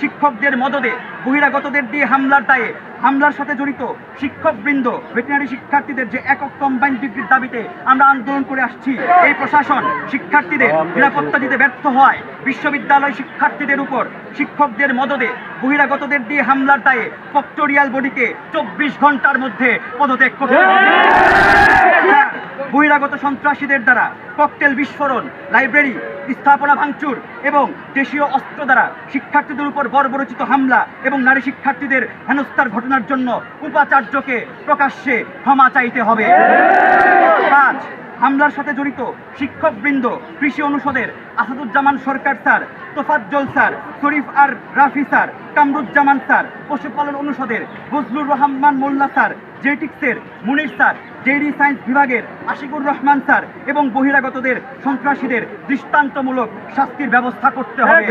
শিক্ষকদের মদদে বহিরাগতদের দিয়ে হামলার দায়ে হামলার সাথে জড়িত শিক্ষকবৃন্দ ভেটেরিনারি শিক্ষার্থীদের যে একক কম্বাইন্ড ডিগ্রির দাবিতে আমরা আন্দোলন করে আসছি, এই প্রশাসন শিক্ষার্থীদের নিরাপত্তা দিতে ব্যর্থ হয় বিশ্ববিদ্যালয় শিক্ষার্থীদের উপর শিক্ষকদের মদদে বহিরাগতদের দিয়ে হামলার দায়ে ফ্যাক্টরিয়াল বডিকে 24 ঘন্টার মধ্যে পদত্যাগ করতে হবে। বহিরাগত সন্ত্রাসীদের দ্বারা ককটেল বিস্ফোরণ, লাইব্রেরি স্থাপনা ভাঙচুর এবং দেশীয় অস্ত্র দ্বারা শিক্ষার্থীদের উপর বর্বরচিত হামলা এবং নারী শিক্ষার্থীদের হেনস্থার ঘটনার জন্য উপাচার্যকে প্রকাশ্যে ক্ষমা চাইতে হবে। 5, হামলার সাথে জড়িত শিক্ষকবৃন্দ কৃষি অনুষদের আসাদুজ্জামান সরকার স্যার, তোফাজ্জল স্যার, শরীফ আর রাফি স্যার, কামরুজ্জামান স্যার, পশুপালন অনুষদের বজলুর রহমান মোল্লা স্যার, জেটিক্সের মুনির স্যার, জেডি সায়েন্স বিভাগের আশিকুর রহমান স্যার এবং বহিরাগতদের সন্ত্রাসীদের দৃষ্টান্তমূলক শাস্তির ব্যবস্থা করতে হবে।